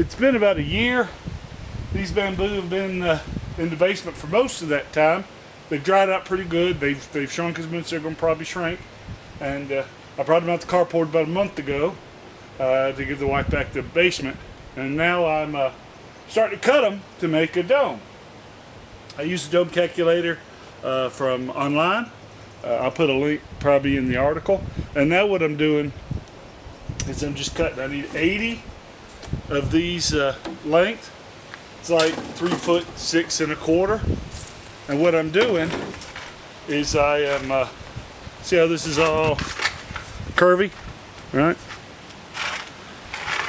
it's been about a year. These bamboo have been in the basement for most of that time. They've dried out pretty good. They've shrunk as much as they're going to probably shrink. And I brought them out the carport about a month ago to give the wife back to the basement. And now I'm starting to cut them to make a dome. I use a dome calculator from online. I'll put a link probably in the article. And now what I'm doing is I'm just cutting. I need 80 of these length. It's like 3'6" and a quarter. And what I'm doing is I am, see how this is all curvy, right?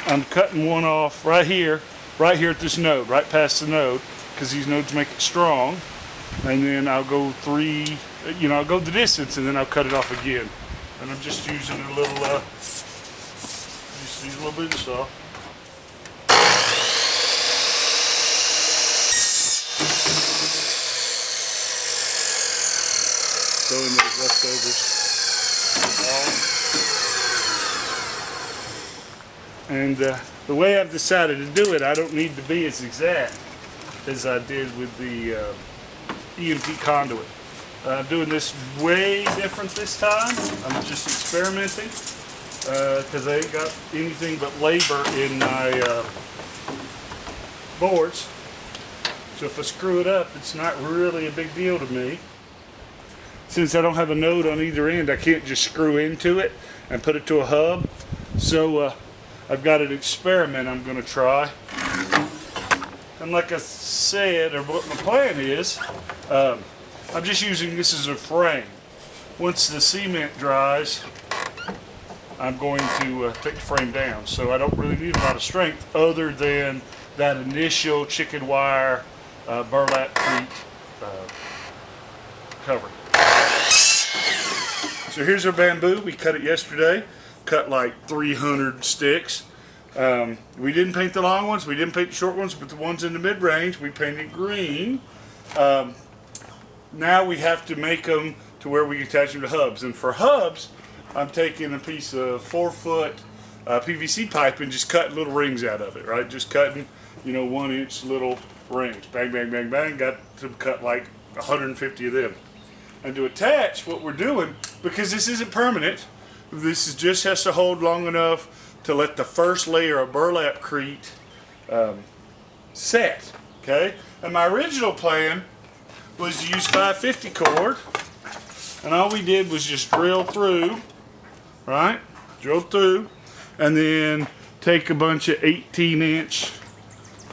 I'm cutting one off right here at this node, right past the node, because these nodes make it strong. And then I'll go I'll go the distance and then I'll cut it off again. And I'm just using a little, just use a little bit of saw. Throwing those leftovers. And the way I've decided to do it, I don't need to be as exact as I did with the EMP conduit. I'm doing this way different this time. I'm just experimenting because I ain't got anything but labor in my boards. So if I screw it up, it's not really a big deal to me. Since I don't have a node on either end, I can't just screw into it and put it to a hub. So I've got an experiment I'm going to try. And like I said, or what my plan is, I'm just using this as a frame. Once the cement dries, I'm going to take the frame down. So I don't really need a lot of strength other than that initial chicken wire burlap cleat covering. So here's our bamboo. We cut it yesterday. Cut like 300 sticks. We didn't paint the long ones. We didn't paint the short ones, but the ones in the mid-range, we painted green. Now we have to make them to where we can attach them to hubs. And for hubs, I'm taking a piece of 4-foot PVC pipe and just cutting little rings out of it, right? Just cutting, 1-inch little rings. Bang, bang, bang, bang. Got to cut like 150 of them. And to attach what we're doing, because this isn't permanent, this just has to hold long enough to let the first layer of burlap crete set, okay? And my original plan was to use 550 cord, and all we did was just drill through, right? Drill through, and then take a bunch of 18-inch.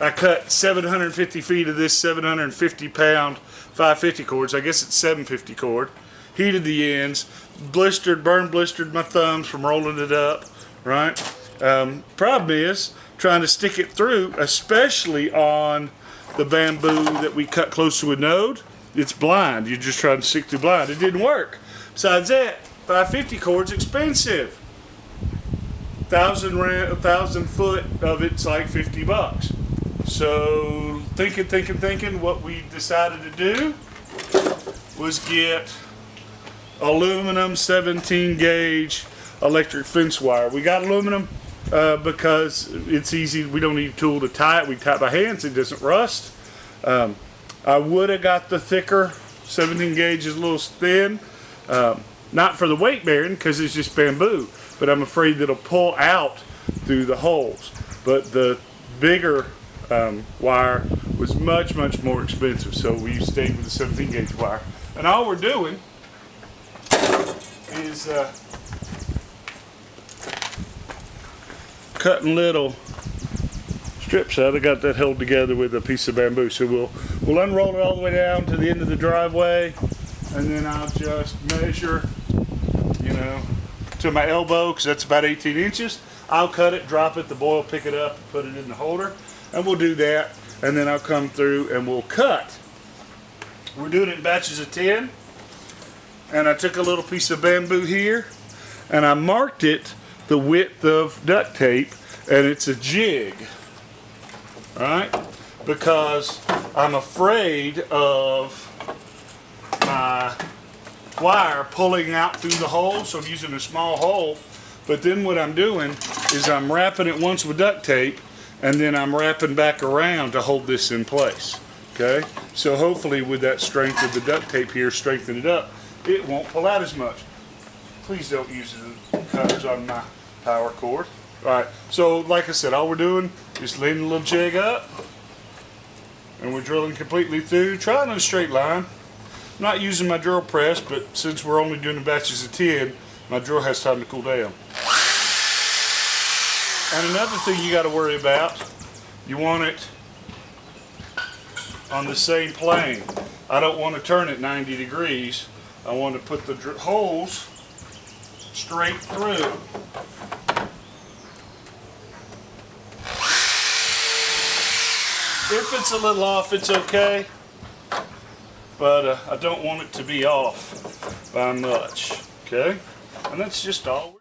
I cut 750 feet of this 750-pound 550 cords. I guess it's 750 cord. Heated the ends, burn blistered my thumbs from rolling it up, right? Problem is trying to stick it through, especially on the bamboo that we cut close to a node. It's blind. You're just trying to stick through blind. It didn't work. Besides that, 550 cord's expensive. 1,000 foot of it's like $50. So thinking, what we decided to do was get aluminum 17 gauge electric fence wire. We got aluminum because it's easy. We don't need a tool to tie it. We tie it by hands. It doesn't rust. I would have got the thicker 17 gauge is a little thin. Not for the weight bearing because it's just bamboo, but I'm afraid that it'll pull out through the holes. But the bigger wire was much more expensive, so we stayed with the 17 gauge wire. And all we're doing is cutting little strips out. I got that held together with a piece of bamboo, so we'll unroll it all the way down to the end of the driveway, and then I'll just measure, to my elbow, because that's about 18 inches. I'll cut it, drop it, the boy will pick it up and put it in the holder, and we'll do that, and then I'll come through and we'll cut. We're doing it in batches of 10, and I took a little piece of bamboo here, and I marked it the width of duct tape, and it's a jig, right? Because I'm afraid of my wire pulling out through the hole, so I'm using a small hole. But then what I'm doing is I'm wrapping it once with duct tape, and then I'm wrapping back around to hold this in place. Okay, so hopefully with that strength of the duct tape here, strengthen it up, it won't pull out as much. Please don't use the cutters on my power cord. Alright, so like I said, all we're doing is leaning a little jig up, and we're drilling completely through, trying in a straight line. I'm not using my drill press, but since we're only doing the batches of 10, my drill has time to cool down. And another thing you got to worry about, you want it on the same plane. I don't want to turn it 90 degrees. I want to put the holes straight through. If it's a little off, it's okay, but I don't want it to be off by much, okay? And that's just all.